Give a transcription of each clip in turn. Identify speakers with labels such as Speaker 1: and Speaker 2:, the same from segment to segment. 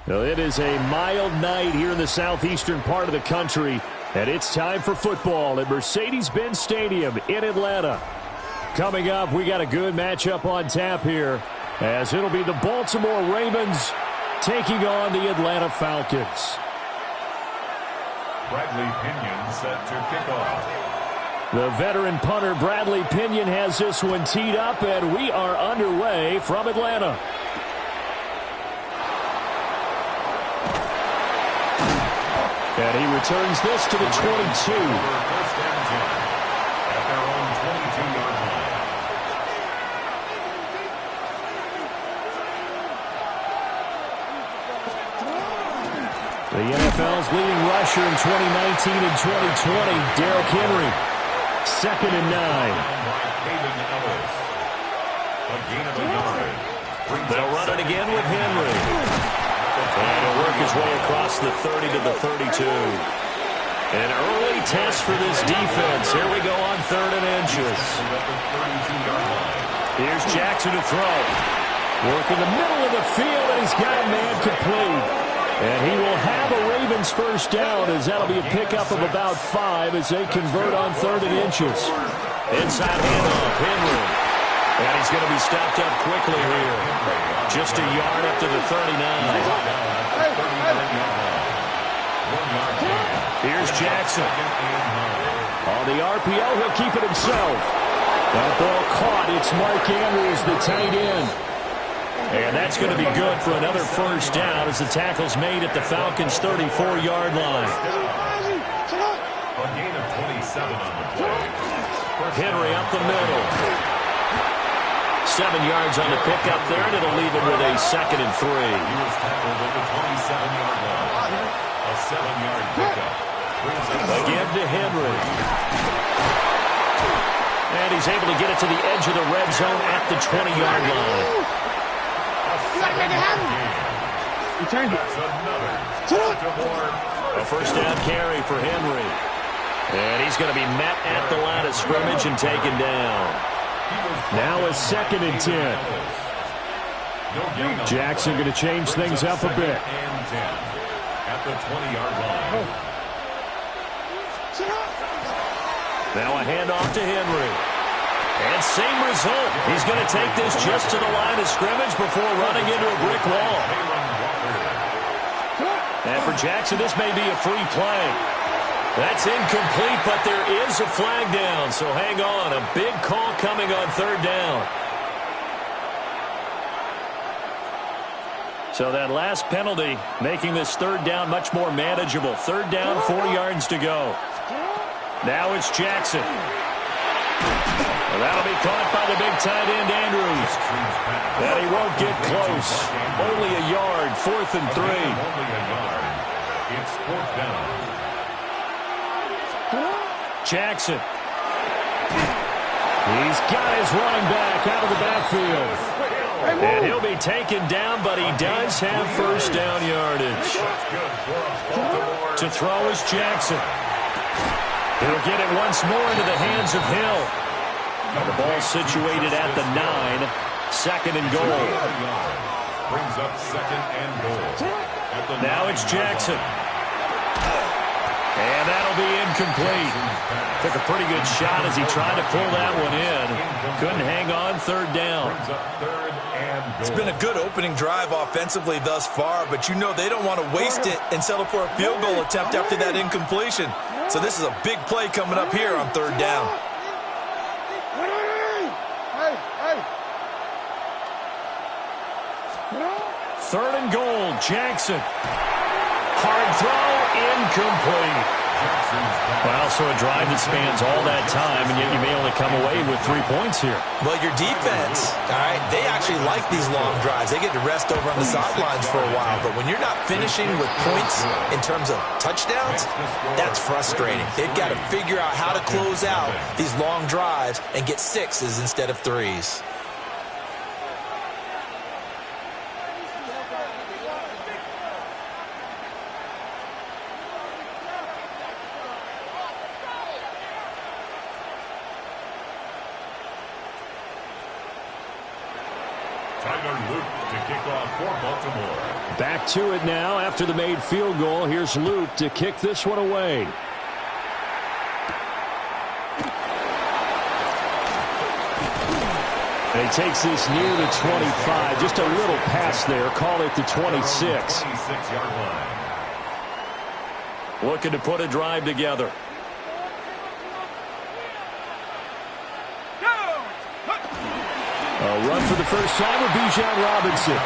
Speaker 1: Well, it is a mild night here in the southeastern part of the country, and it's time for football at Mercedes-Benz Stadium in Atlanta. Coming up, we got a good matchup on tap here, as it'll be the Baltimore Ravens taking on the Atlanta Falcons.
Speaker 2: Bradley Pinion set to kick off.
Speaker 1: The veteran punter Bradley Pinion has this one teed up, and we are underway from Atlanta. And he returns this to the 22.
Speaker 2: First and 10 at their own 22-yard line.
Speaker 1: The NFL's leading rusher in 2019 and 2020, Derrick Henry. 2nd and 9. They'll run it again with Henry. And he'll work his way across the 30 to the 32. An early test for this defense. Here we go on 3rd and inches. Here's Jackson to throw. Work in the middle of the field, and he's got a man complete. And he will have a Ravens first down, as that'll be a pickup of about 5 as they convert on 3rd and inches. Inside handoff, Henry. And he's going to be stopped up quickly here. Just a yard up to the 39. Here's Jackson. On the RPO, he'll keep it himself. That ball caught. It's Mark Andrews, the tight end. And that's going to be good for another first down as the tackle's made at the Falcons' 34-yard line.
Speaker 2: A gain of 27 on the play.
Speaker 1: Henry up the middle. 7 yards on the pickup there, and it'll leave him with a 2nd and 3.
Speaker 2: He was tackled at the 27-yard line. A 7-yard pickup.
Speaker 1: Again to Henry. And he's able to get it to the edge of the red zone at the 20-yard line. A first down carry for Henry. And he's going to be met at the line of scrimmage and taken down. Now a 2nd and 10. Jackson going to change things up a bit.
Speaker 2: At the 20-yard line.
Speaker 1: Now a handoff to Henry. And same result. He's going to take this just to the line of scrimmage before running into a brick wall. And for Jackson, this may be a free play. That's incomplete, but there is a flag down, so hang on. A big call coming on 3rd down. So that last penalty making this 3rd down much more manageable. 3rd down, 4 yards to go. Now it's Jackson. Well, that'll be caught by the big tight end, Andrews. And he won't get close. Only a yard, 4th and 3.
Speaker 2: Only a yard. It's 4th down.
Speaker 1: Jackson. He's got his running back out of the backfield. And he'll be taken down, but he does have first down yardage. To throw is Jackson. He'll get it once more into the hands of Hill. And the ball situated at the 9. 2nd and goal.
Speaker 2: Brings up 2nd and goal.
Speaker 1: Now it's Jackson. And that'll be incomplete. Took a pretty good shot as he tried to pull that one in. Couldn't hang on 3rd down.
Speaker 3: It's been a good opening drive offensively thus far, but you know they don't want to waste it and settle for a field goal attempt after that incompletion. So this is a big play coming up here on 3rd down.
Speaker 1: Third and goal, Jackson. Hard throw, incomplete. Well, so a drive that spans all that time, and yet you may only come away with 3 points here.
Speaker 3: Well, your defense, all right, they actually like these long drives. They get to rest over on the sidelines for a while, but when you're not finishing with points in terms of touchdowns, that's frustrating. They've got to figure out how to close out these long drives and get 6s instead of 3s.
Speaker 2: Tyler Luke to kick off for Baltimore.
Speaker 1: Back to it now after the made field goal. Here's Luke to kick this one away. And he takes this near the 25. Just a little pass there. Call it the 26.
Speaker 2: 26-yard line.
Speaker 1: Looking to put a drive together. A run for the first time with Bijan Robinson.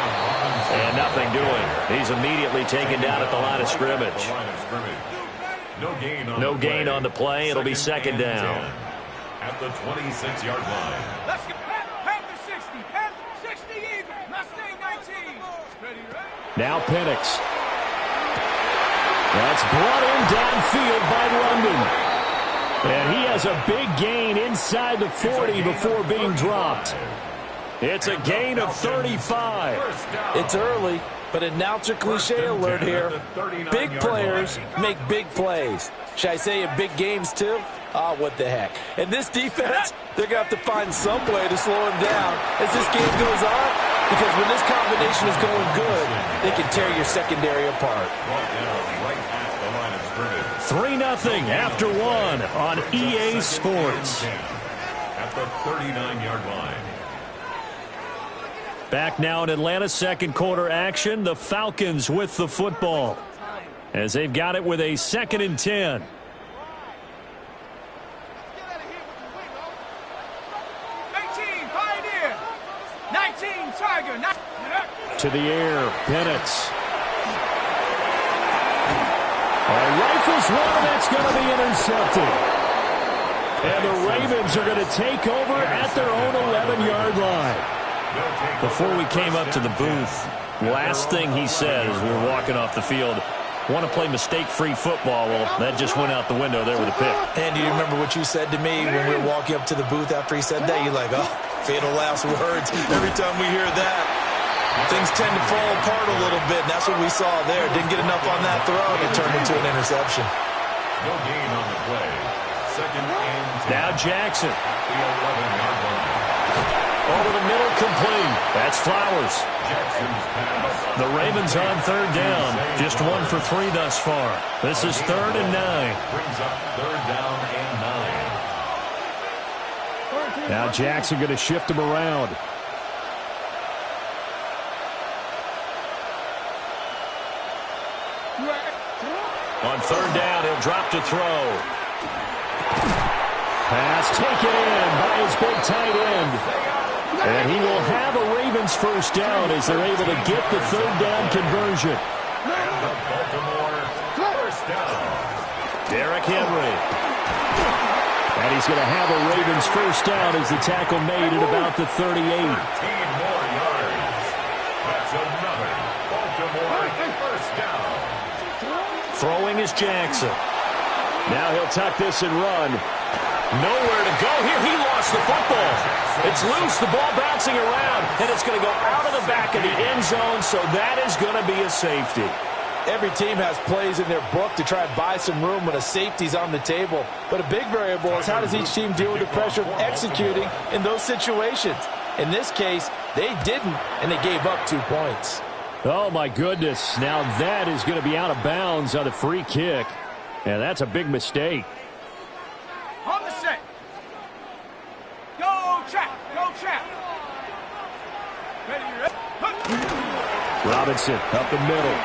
Speaker 1: And nothing doing. He's immediately taken down at the line of scrimmage. No gain on the play. It'll be second down.
Speaker 2: At the 26-yard line.
Speaker 4: Let's get half the 60. Half 60 even. Mustang 19. Ready?
Speaker 1: Now Penix. That's brought in downfield by London. And he has a big gain inside the 40 before being dropped. It's a gain of 35.
Speaker 3: It's early, but announcer cliche alert here. Big players make big plays. Should I say in big games too? Ah, what the heck. And this defense, they're going to have to find some way to slow him down as this game goes on. Because when this combination is going good, they can tear your secondary apart.
Speaker 1: 3-0 after one on EA Sports.
Speaker 2: At the 39-yard line.
Speaker 1: Back now in Atlanta, second quarter action. The Falcons with the football as they've got it with a 2nd and 10. To the air, Penix. Rifles one, that's going to be intercepted. And the Ravens are going to take over at their own 11-yard line. Before we came up to the booth, last thing he said as we were walking off the field, want to play mistake-free football. Well, that just went out the window there with a pick.
Speaker 3: And do you remember what you said to me when we were walking up to the booth after he said that? You're like, oh, fatal last words. Every time we hear that, things tend to fall apart a little bit, and that's what we saw there. Didn't get enough on that throw, and it turned into an interception.
Speaker 2: No gain on the play. 2nd and 10.
Speaker 1: Now Jackson.
Speaker 2: The 11-yard line.
Speaker 1: Over the middle, complete. That's Flowers.
Speaker 2: Jackson's pass.
Speaker 1: The Ravens on 3rd down. Just 1 for 3 thus far. This is 3rd and 9.
Speaker 2: Brings up 3rd down and 9.
Speaker 1: Now Jackson going to shift him around. On 3rd down, he'll drop to throw. Pass taken in by his big tight end. And he will have a Ravens first down as they're able to get the 3rd down conversion.
Speaker 2: And the Baltimore first down.
Speaker 1: Derrick Henry. And he's going to have a Ravens first down as the tackle made at about the 38.
Speaker 2: 13 more yards. That's another Baltimore first down.
Speaker 1: Throwing is Jackson. Now he'll tuck this and run. Nowhere to go here. He lost the football. It's loose. The ball bouncing around, and it's going to go out of the back of the end zone, so that is going to be a safety.
Speaker 3: Every team has plays in their book to try and buy some room when a safety's on the table. But a big variable is how does each team deal with the pressure of executing in those situations. In this case, they didn't, and they gave up 2 points.
Speaker 1: Oh, my goodness. Now that is going to be out of bounds on the free kick, and that's a big mistake.
Speaker 4: On the set. Go trap. Go trap. Ready.
Speaker 1: Robinson up the middle.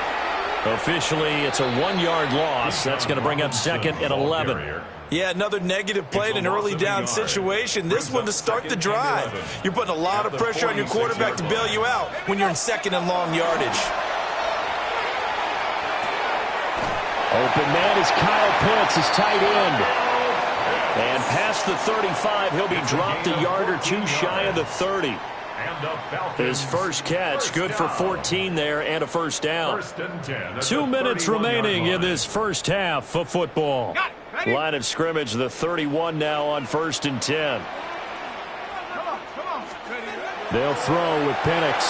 Speaker 1: Officially, it's a 1-yard loss. That's going to bring up 2nd and 11.
Speaker 3: Yeah, another negative play in an early down situation. This one to start the drive. You're putting a lot of pressure on your quarterback to bail you out when you're in 2nd and long yardage.
Speaker 1: Open man is Kyle Pitts, his tight end. And past the 35, he'll be dropped a yard or 2 shy of the 30. His first catch, good for 14 there and a first down. 2 minutes remaining in this first half of football. Line of scrimmage, the 31 now on 1st and 10. They'll throw with Penix.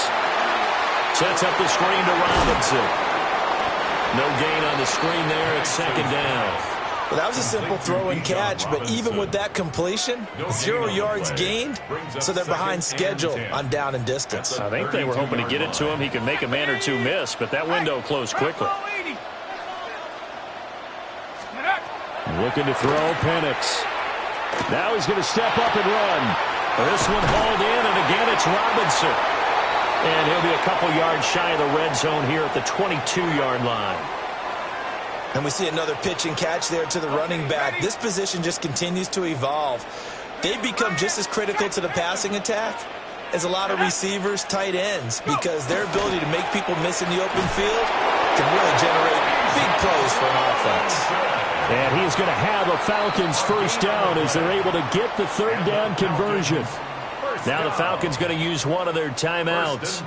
Speaker 1: Sets up the screen to Robinson. No gain on the screen there at 2nd down.
Speaker 3: Well, that was a simple throw and catch, but even with that completion, 0 yards gained, so they're behind schedule on down and distance.
Speaker 1: I think they were hoping to get it to him. He could make a man or two miss, but that window closed quickly. Looking to throw, Penix. Now he's going to step up and run. This one hauled in, and again it's Robinson. And he'll be a couple yards shy of the red zone here at the 22-yard line.
Speaker 3: And we see another pitch and catch there to the running back. This position just continues to evolve. They've become just as critical to the passing attack as a lot of receivers, tight ends, because their ability to make people miss in the open field can really generate big plays for an offense.
Speaker 1: And he is going to have a Falcons first down as they're able to get the third down conversion. Now the Falcons going to use one of their timeouts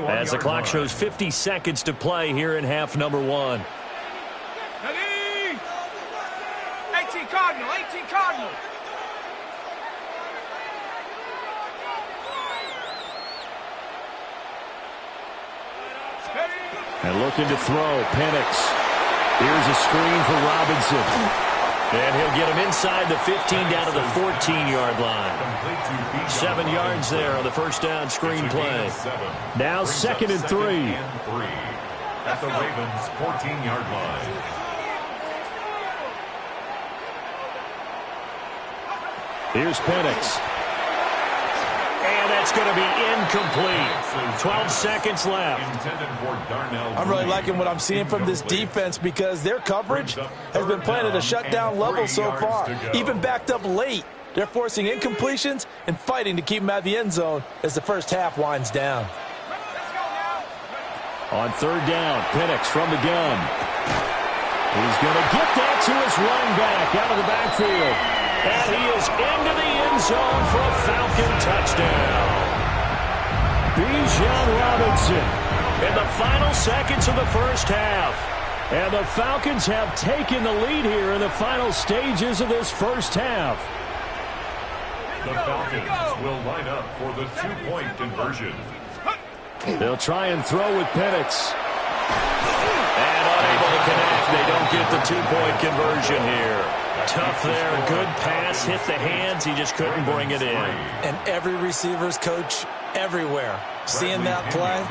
Speaker 1: as the clock shows 50 seconds to play here in half number 1.
Speaker 4: 18 Cardinal, 18 Cardinal.
Speaker 1: And looking to throw, Penix. Here's a screen for Robinson. And he'll get him inside the 15 down to the 14-yard line. 7 yards there on the first down screen play. Now 2nd and 3.
Speaker 2: At the Ravens' 14-yard line.
Speaker 1: Here's Penix. And that's going to be incomplete. 12 seconds left.
Speaker 3: I'm really liking what I'm seeing from this defense because their coverage has been playing at a shutdown level so far. Even backed up late, they're forcing incompletions and fighting to keep them out of the end zone as the first half winds down.
Speaker 1: On third down, Penix from the gun. He's going to get that to his running back out of the backfield. And he is into the end zone for a Falcon touchdown. Bijan Robinson in the final seconds of the first half. And the Falcons have taken the lead here in the final stages of this first half.
Speaker 2: The Falcons will line up for the two-point conversion.
Speaker 1: They'll try and throw with Penix. And unable to connect. They don't get the two-point conversion here. Tough there. Good pass. Hit the hands. He just couldn't bring it in.
Speaker 3: And every receiver's coach everywhere. Seeing that play,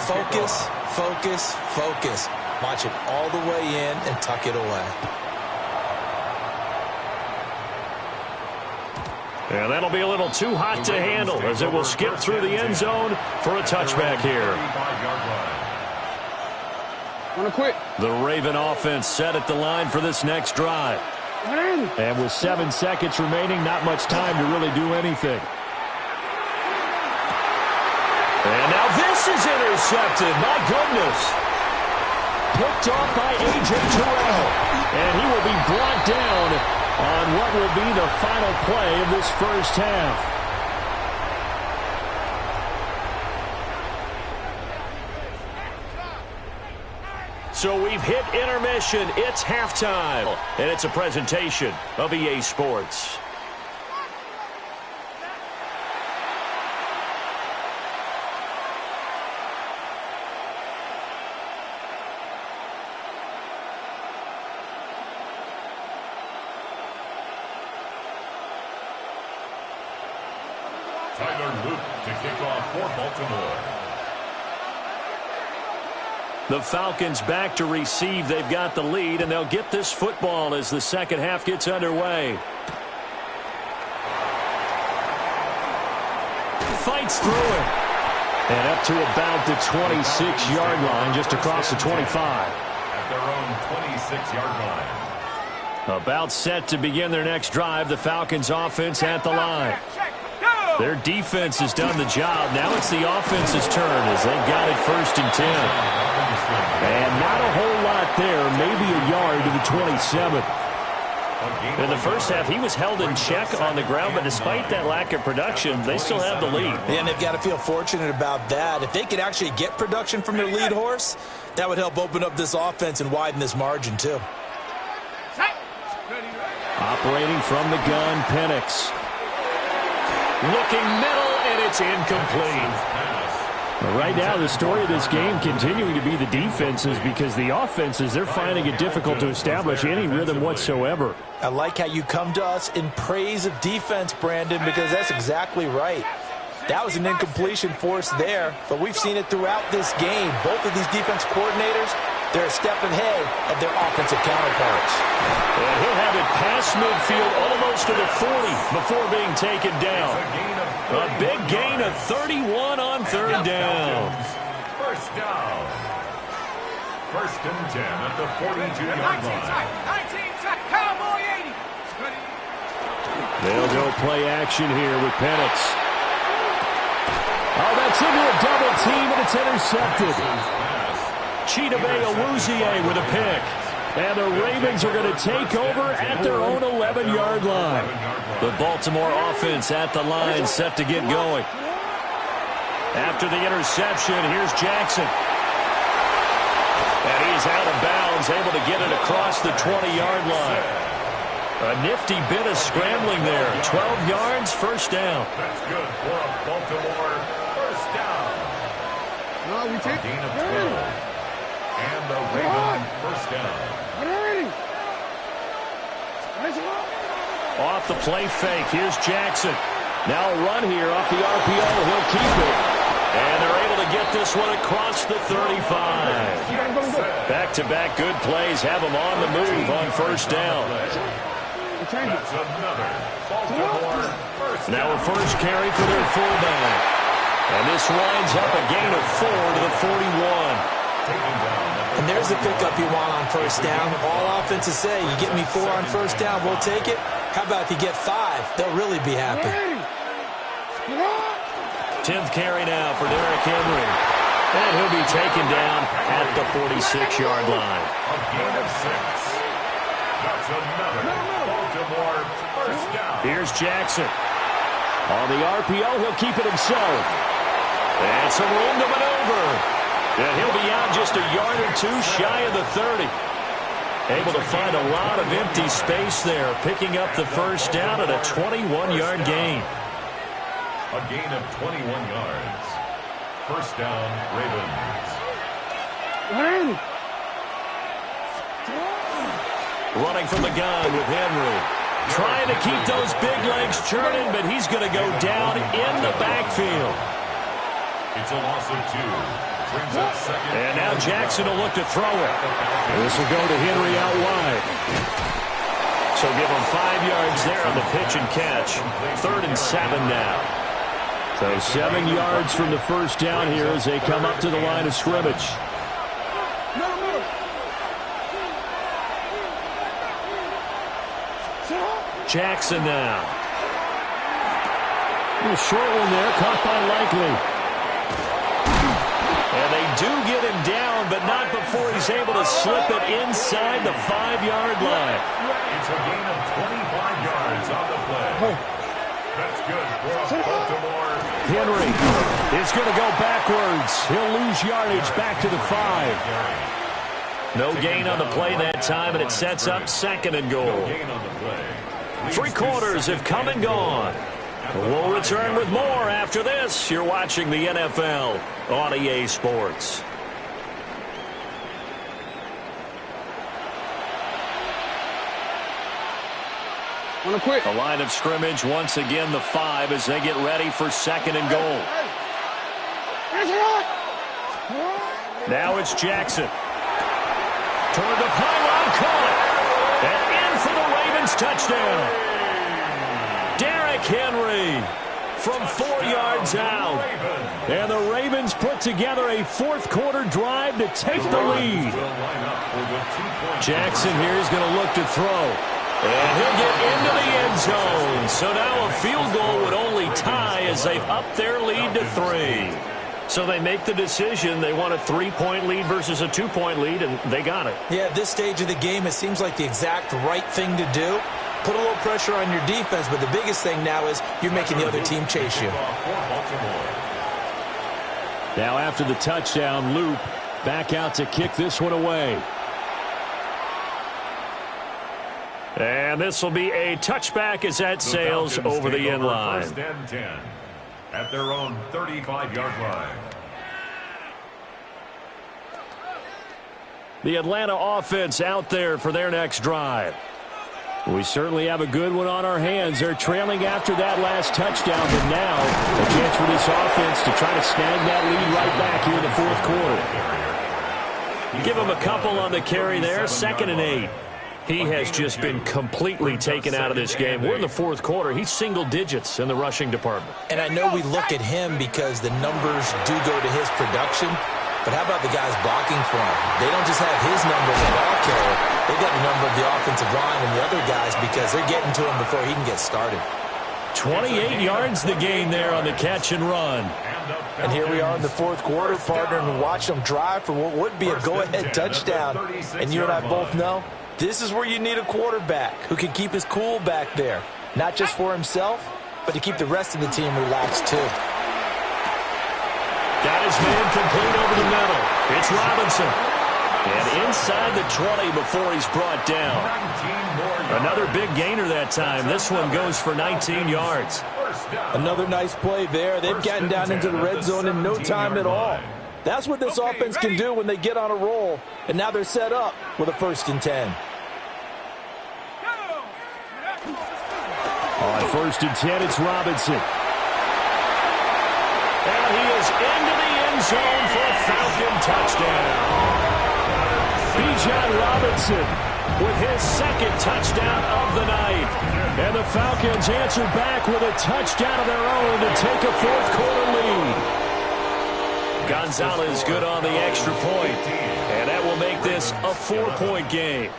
Speaker 3: focus, focus, focus. Watch it all the way in and tuck it away.
Speaker 1: And that'll be a little too hot to handle as it will skip through the end zone for a touchback here. The Raven offense set at the line for this next drive. And with 7 seconds remaining, not much time to really do anything. And now this is intercepted. My goodness. Picked off by A.J. Terrell. And he will be brought down on what will be the final play of this first half. So we've hit intermission. It's halftime. And it's a presentation of EA Sports.
Speaker 2: Tyler Luke to kick off for Baltimore.
Speaker 1: The Falcons back to receive. They've got the lead, and they'll get this football as the second half gets underway. Fights through it. And up to about the 26-yard line, just across the 25.
Speaker 2: At their own 26-yard line.
Speaker 1: About set to begin their next drive. The Falcons offense at the line. Their defense has done the job. Now it's the offense's turn as they've got it 1st and 10. And not a whole lot there, maybe a yard to the 27. In the first half, he was held in check on the ground, but despite that lack of production, they still have the lead.
Speaker 3: And they've got to feel fortunate about that. If they could actually get production from their lead horse, that would help open up this offense and widen this margin too.
Speaker 1: Operating from the gun, Penix. Looking middle, and it's incomplete. Right now, the story of this game continuing to be the defenses, because the offenses, they're finding it difficult to establish any rhythm whatsoever.
Speaker 3: I like how you come to us in praise of defense, Brandon, because that's exactly right. That was an incompletion force there, but we've seen it throughout this game. Both of these defense coordinators, they're a step ahead of their offensive counterparts.
Speaker 1: And he'll have it past midfield almost to the 40 before being taken down. A big gain of 31 on third down.
Speaker 2: First down. First and 10 at the 42-yard line.
Speaker 4: 19 tight, Cowboy 80.
Speaker 1: They'll go play action here with Penix. Oh, that's into a double team, and it's intercepted. Chidobe Awuzie with a pick. And the Ravens are going to take over at their own 11-yard line. The Baltimore offense at the line, set to get going. After the interception, here's Jackson. And he's out of bounds, able to get it across the 20-yard line. A nifty bit of scrambling there. 12 yards, first down.
Speaker 2: That's good for a Baltimore first down.
Speaker 5: No, we take
Speaker 2: Gain of 12. And the Ravens first down.
Speaker 1: Off the play fake, here's Jackson. Now a run here off the RPO, he'll keep it. And they're able to get this one across the 35. Back-to-back good plays have them on the move on first down.
Speaker 2: That's another Baltimore first down.
Speaker 1: Now a first carry for their fullback. And this winds up a gain of 4 to the 41.
Speaker 3: And there's the pickup you want on first down. All offenses say, you get me 4 on first down, we'll take it. How about if you get 5? They'll really be happy.
Speaker 1: 10th carry now for Derrick Henry. And he'll be taken down at the 46-yard line.
Speaker 2: A gain of 6. That's another Baltimore first down.
Speaker 1: Here's Jackson. On the RPO, he'll keep it himself. And some room to maneuver. And he'll be out just a yard or two shy of the 30. Able to find a lot of empty space there, picking up the first down at a 21-yard gain.
Speaker 2: A gain of 21 yards. First down, Ravens.
Speaker 1: Running from the gun with Henry. Trying to keep those big legs churning, but he's going to go down in the backfield.
Speaker 2: It's a loss of 2.
Speaker 1: And now Jackson will look to throw it. This will go to Henry out wide. So give him 5 yards there on the pitch and catch. 3rd and 7 now. So 7 yards from the first down here as they come up to the line of scrimmage. Jackson now. A short one there, caught by Likely. And they do get him down, but not before he's able to slip it inside the 5-yard line.
Speaker 2: It's a gain of 25 yards on the play. That's good for Baltimore.
Speaker 1: Henry is going to go backwards. He'll lose yardage back to the 5. No gain on the play that time, and it sets up 2nd and goal. 3 quarters have come and gone. We'll return with more after this. You're watching the NFL on EA Sports. The line of scrimmage once again the 5 as they get ready for 2nd and goal. Now it's Jackson. Toward the pylon, caught. And in for the Ravens touchdown. Derrick Henry from 4 yards out. And the Ravens put together a 4th quarter drive to take the lead. Jackson here is going to look to throw. And he'll get into the end zone. So now a field goal would only tie as they've upped their lead to 3. So they make the decision. They want a 3-point lead versus a 2-point lead, and they got it.
Speaker 3: Yeah, at this stage of the game, it seems like the exact right thing to do. Put a little pressure on your defense, but the biggest thing now is you're making the other team chase you.
Speaker 1: Now after the touchdown, Loop back out to kick this one away. And this will be a touchback as that sails over the end line.
Speaker 2: First and 10 at their own 35-yard line.
Speaker 1: The Atlanta offense out there for their next drive. We certainly have a good one on our hands. They're trailing after that last touchdown, but now a chance for this offense to try to snag that lead right back here in the fourth quarter. Give him a couple on the carry there, 2nd and 8. He has just been completely taken out of this game. We're in the fourth quarter. He's single digits in the rushing department.
Speaker 3: And I know we look at him because the numbers do go to his production, but how about the guys blocking for him? They don't just have his numbers of ball carrier. They've got the number of the offensive line and the other guys because they're getting to him before he can get started.
Speaker 1: 28 yards the gain there on the catch and run.
Speaker 3: And here we are in the fourth quarter, partner, and watch them drive for what would be a go-ahead touchdown. And you and I both know this is where you need a quarterback who can keep his cool back there. Not just for himself, but to keep the rest of the team relaxed too.
Speaker 1: Got his man complete over the middle. It's Robinson. And inside the 20 before he's brought down. Another big gainer that time. This one goes for 19 yards.
Speaker 3: Another nice play there. They've gotten down into the red zone in no time at all. That's what this offense can do when they get on a roll. And now they're set up with a 1st and 10.
Speaker 1: On 1st and 10, it's Robinson. And he is into the end zone for a Falcon touchdown. Bijan Robinson with his 2nd touchdown of the night. And the Falcons answer back with a touchdown of their own to take a fourth quarter lead. Gonzalez good on the extra point. And that will make this a 4-point game.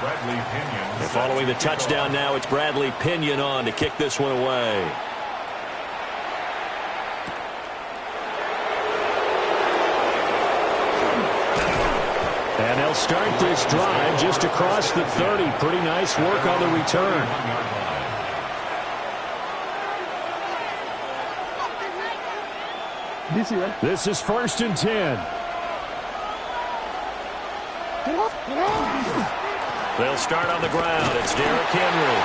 Speaker 1: And following the touchdown now, it's Bradley Pinion on to kick this one away. And they'll start this drive just across the 30. Pretty nice work on the return. This is 1st and 10. They'll start on the ground. It's Derrick Henry.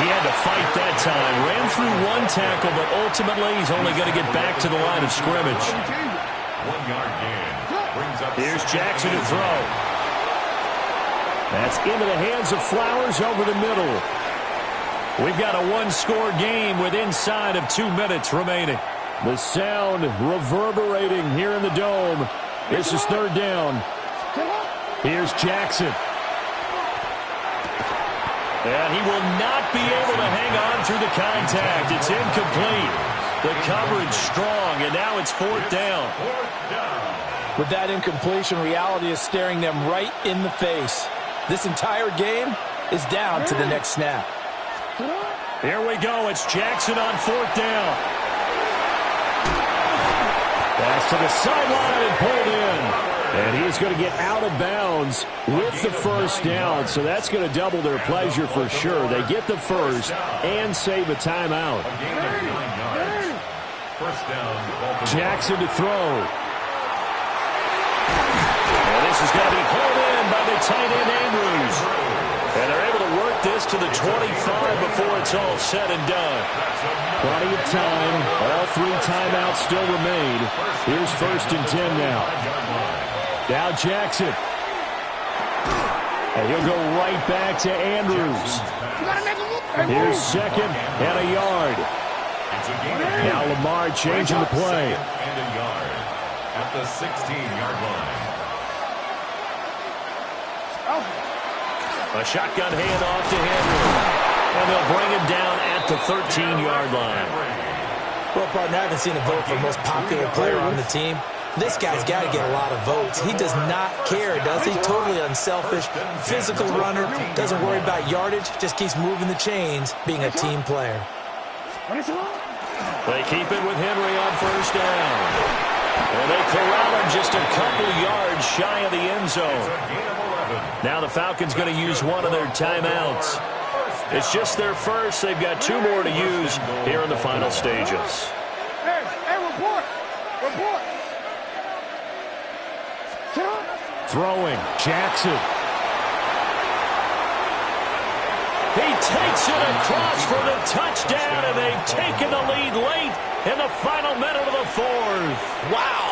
Speaker 1: He had to fight that time. Ran through one tackle, but ultimately he's only going to get back to the line of scrimmage.
Speaker 2: 1-yard gain.
Speaker 1: Here's Jackson to throw. That's into the hands of Flowers over the middle. We've got a one-score game with inside of 2 minutes remaining. The sound reverberating here in the dome. This is 3rd down. Here's Jackson. And he will not be able to hang on through the contact. It's incomplete. The coverage strong, and now it's 4th down.
Speaker 3: With that incompletion, reality is staring them right in the face. This entire game is down to the next snap.
Speaker 1: Here we go. It's Jackson on 4th down. Pass to the sideline and pulled in. And he's going to get out of bounds with the 1st down. So that's going to double their pleasure for sure. They get the 1st and save a timeout. Jackson to throw. And this is going to be pulled in by the tight end Andrews. And they're able to work this to the 25 before it's all said and done. Plenty of time. All 3 timeouts still remain. Here's 1st and 10 now. Now Jackson. And he'll go right back to Andrews. Here's 2nd and a yard. Now Lamar changing the play.
Speaker 2: And a yard at the 16-yard line.
Speaker 1: A shotgun handoff to Henry. And they'll bring him down at the 13-yard line.
Speaker 3: Well, partner, I haven't seen a vote for the most popular player on the team. This guy's got to get a lot of votes. He does not care, does he? Totally unselfish, physical runner, doesn't worry about yardage, just keeps moving the chains, being a team player.
Speaker 1: They keep it with Henry on 1st down. And they corral him just a couple yards shy of the end zone. Now the Falcons going to use one of their timeouts. It's just their first. They've got 2 more to use here in the final stages.
Speaker 4: Hey, report.
Speaker 1: Throwing, Jackson. He takes it across for the touchdown, and they've taken the lead late in the final minute of the 4th.
Speaker 3: Wow.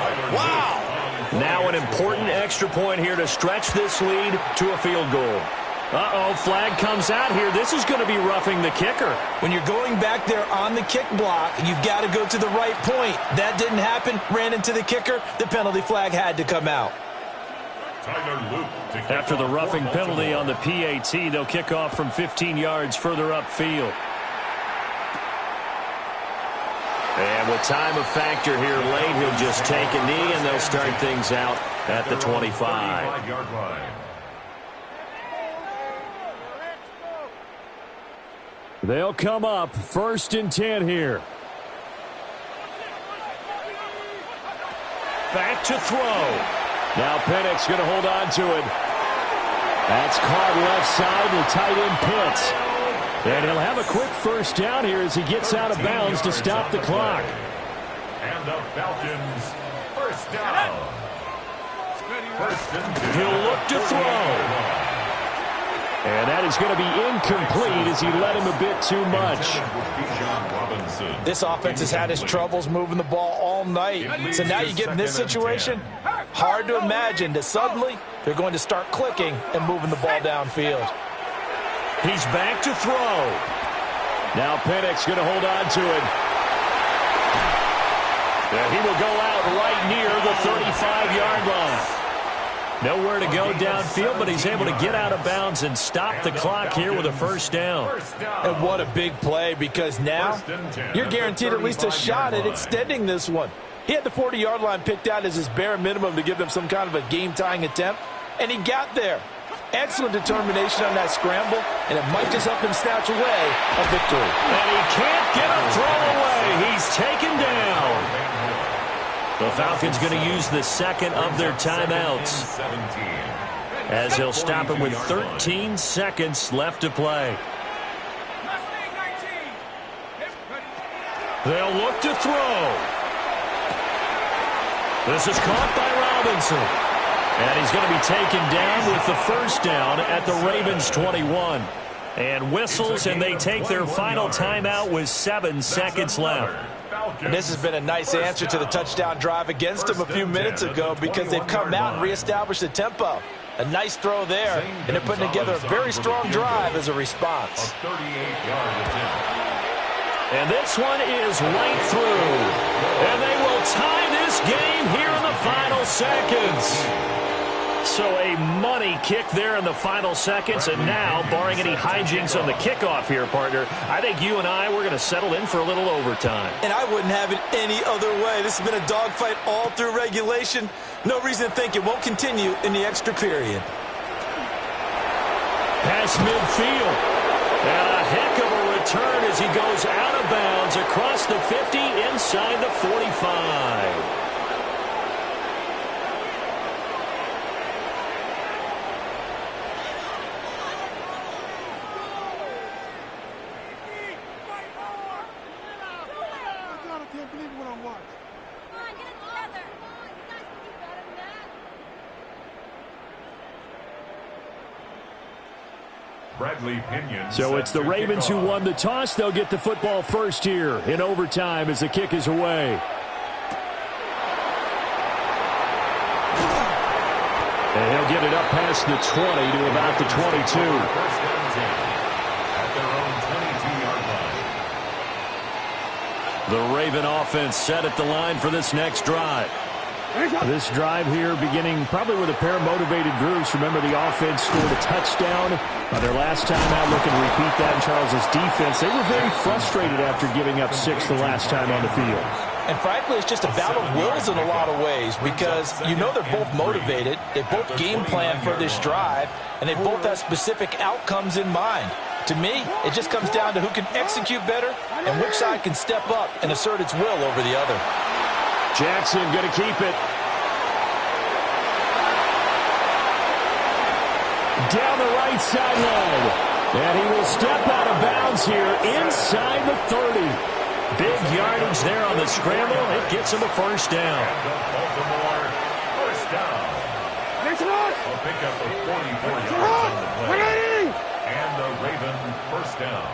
Speaker 1: Now an important extra point here to stretch this lead to a field goal. Uh-oh, flag comes out here. This is going to be roughing the kicker.
Speaker 3: When you're going back there on the kick block, you've got to go to the right point. That didn't happen. Ran into the kicker. The penalty flag had to come out.
Speaker 1: After the roughing penalty on the PAT, they'll kick off from 15 yards further upfield. And with time a factor here late, he'll just take a knee, and they'll start things out at the 25-yard line. They'll come up 1st and 10 here. Back to throw. Now Pennick's going to hold on to it. That's caught left side to tight end Pitts. And he'll have a quick first down here as he gets out of bounds to stop the clock.
Speaker 2: And the Falcons first down.
Speaker 1: He'll look to throw. And that is going to be incomplete as he led him a bit too much.
Speaker 3: This offense has had its troubles moving the ball all night. So now you get in this situation, hard to imagine that suddenly they're going to start clicking and moving the ball downfield.
Speaker 1: He's back to throw. Now Pennick's going to hold on to it. And he will go out right near the 35-yard line. Nowhere to go downfield, but he's able to get out of bounds and stop the clock here with a first down.
Speaker 3: And what a big play, because now you're guaranteed at least a shot at extending this one. He had the 40-yard line picked out as his bare minimum to give them some kind of a game-tying attempt, and he got there. Excellent determination on that scramble, and it might just help him snatch away a victory.
Speaker 1: And he can't get a throw away. He's taken down. The Falcons going to use the second of their timeouts as he'll stop him with 13 seconds left to play. They'll look to throw. This is caught by Robinson. And he's going to be taken down with the first down at the Ravens' 21. And whistles, and they take their final timeout with 7 seconds left.
Speaker 3: And this has been a nice answer to the touchdown drive against them a few minutes ago, because they've come out and reestablished the tempo. A nice throw there, and they're putting together a very strong drive as a response.
Speaker 1: And this one is right through. And they will tie this game here in the final seconds. So a money kick there in the final seconds, and now, barring any hijinks on the kickoff here, partner, I think you and I, we're going to settle in for a little overtime.
Speaker 3: And I wouldn't have it any other way. This has been a dogfight all through regulation. No reason to think it won't continue in the extra period.
Speaker 1: Pass midfield. And a heck of a return as he goes out of bounds across the 50 inside the 45. So it's the Ravens who won the toss. They'll get the football first here in overtime as the kick is away. And he'll get it up past the 20 to about the 22. The Raven offense set at the line for this next drive. This drive here beginning probably with a pair of motivated groups. Remember, the offense scored a touchdown on their last time out. Looking to repeat that in Charles's defense. They were very frustrated after giving up 6 the last time on the field.
Speaker 3: And frankly, it's just a battle of wills in a lot of ways, because you know they're both motivated. They both game plan for this drive, and they both have specific outcomes in mind. To me, it just comes down to who can execute better and which side can step up and assert its will over the other.
Speaker 1: Jackson going to keep it. Down the right sideline. And he will step out of bounds here inside the 30. Big yardage there on the scramble. It gets him a first down.
Speaker 2: First down. They'll pick up the 44 yards on the play. And the Raven first down.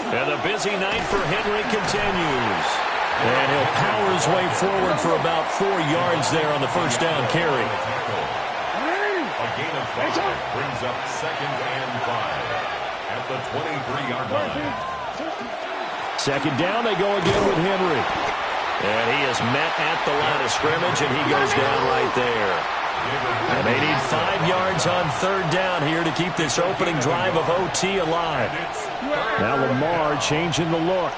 Speaker 1: And the busy night for Henry continues. And he'll power his way forward for about 4 yards there on the first down carry.
Speaker 2: A gain of 5 brings up 2nd and 5 at the 23-yard line.
Speaker 1: 2nd down, they go again with Henry. And he is met at the line of scrimmage, and he goes down right there. And they need 5 yards on 3rd down here to keep this opening drive of OT alive. Now Lamar changing the look.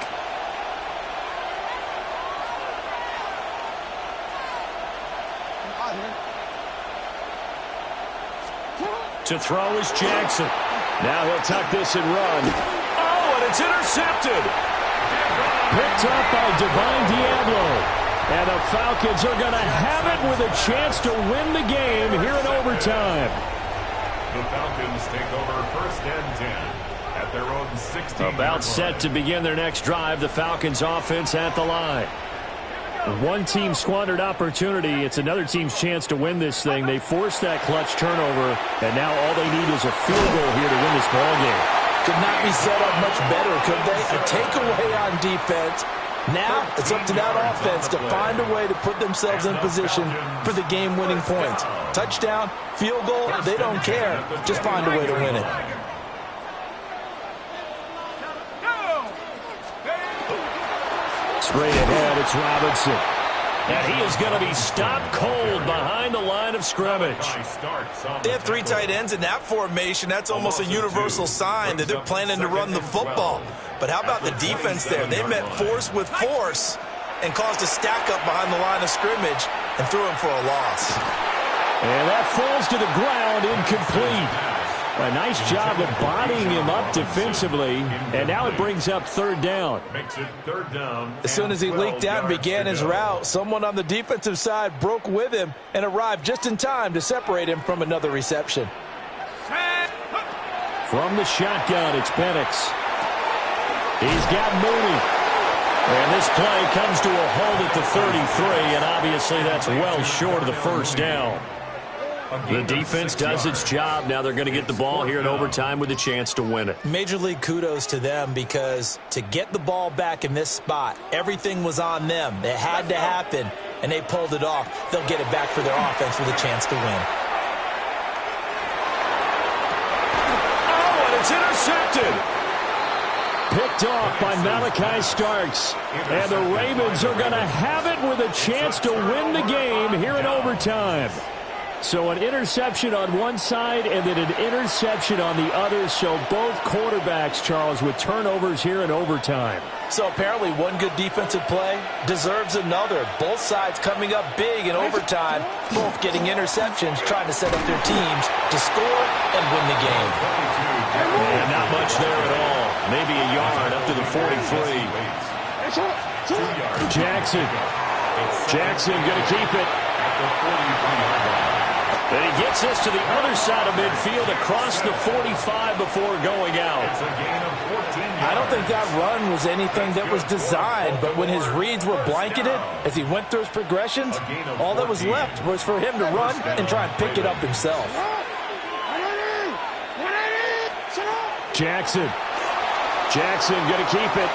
Speaker 1: To throw is Jackson. Now he'll tuck this and run. Oh, and it's intercepted. Picked up by Divine Diablo. And the Falcons are going to have it with a chance to win the game here in overtime.
Speaker 2: The Falcons take over 1st and 10 at their own 16.
Speaker 1: About set to begin their next drive. The Falcons offense at the line. One team squandered opportunity. It's another team's chance to win this thing. They forced that clutch turnover, and now all they need is a field goal here to win this ball game.
Speaker 3: Could not be set up much better, could they? A takeaway on defense. Now it's up to that offense to find a way to put themselves in position for the game-winning points. Touchdown, field goal, they don't care. Just find a way to win it.
Speaker 1: Straight ahead, it's Robinson. And he is going to be stopped cold behind the line of scrimmage.
Speaker 3: They have 3 tight ends in that formation. That's almost a universal sign that they're planning to run the football. But how about the defense there? They met force with force and caused a stack up behind the line of scrimmage and threw him for a loss.
Speaker 1: And that falls to the ground, incomplete. A nice job of bodying him up defensively, and now it brings up 3rd down.
Speaker 2: Makes it 3rd down.
Speaker 3: As soon as he leaked out and began his route, someone on the defensive side broke with him and arrived just in time to separate him from another reception.
Speaker 1: From the shotgun, it's Penix. He's got Mooney. And this play comes to a halt at the 33, and obviously that's well short of the 1st down. The defense does its job. Now they're going to get the ball here in overtime with a chance to win it.
Speaker 3: Major league kudos to them, because to get the ball back in this spot, everything was on them. It had to happen, and they pulled it off. They'll get it back for their offense with a chance to win.
Speaker 1: Oh, and it's intercepted. Picked off by Malachi Starks. And the Ravens are going to have it with a chance to win the game here in overtime. So an interception on one side and then an interception on the other. So both quarterbacks, Charles, with turnovers here in overtime.
Speaker 3: So apparently one good defensive play deserves another. Both sides coming up big in overtime, both getting interceptions, trying to set up their teams to score and win the game.
Speaker 1: And not much there at all. Maybe a yard up to the 43. Jackson going to keep it. And he gets this to the other side of midfield across the 45 before going out.
Speaker 3: I don't think that run was anything that was designed, but when his reads were blanketed, as he went through his progressions, all that was left was for him to run and try and pick it up himself.
Speaker 1: Jackson going to keep it.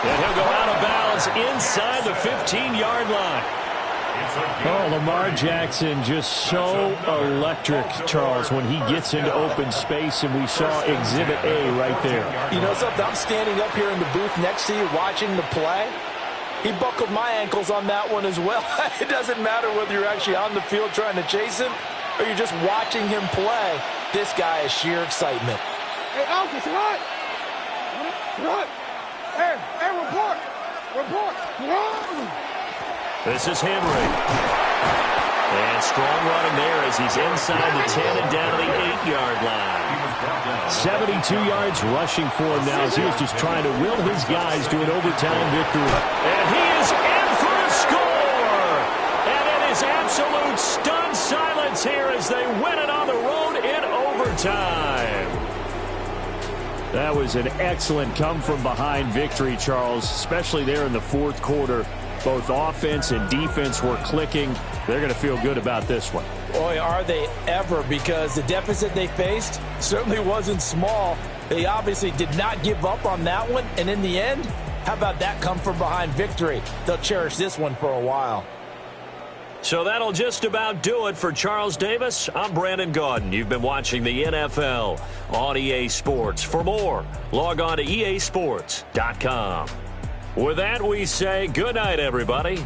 Speaker 1: And he'll go out of bounds inside the 15-yard line. Oh, Lamar Jackson just so electric, Charles, when he gets into open space, and we saw Exhibit A right there.
Speaker 3: You know something? I'm standing up here in the booth next to you watching the play. He buckled my ankles on that one as well. It doesn't matter whether you're actually on the field trying to chase him or you're just watching him play. This guy is sheer excitement.
Speaker 5: Hey, Alphys, what? What? Hey, report.
Speaker 1: This is Henry. And strong running there as he's inside the 10 and down to the 8-yard line. 72 yards rushing for him now as he was just trying to will his guys to an overtime victory. And he is in for a score! And it is absolute stunned silence here as they win it on the road in overtime. That was an excellent come-from-behind victory, Charles, especially there in the fourth quarter. Both offense and defense were clicking. They're going to feel good about this one.
Speaker 3: Boy, are they ever, because the deficit they faced certainly wasn't small. They obviously did not give up on that one, and in the end, how about that come from behind victory? They'll cherish this one for a while.
Speaker 1: So that'll just about do it for Charles Davis. I'm Brandon Gaudin. You've been watching the NFL on EA Sports. For more, log on to easports.com. With that, we say good night, everybody.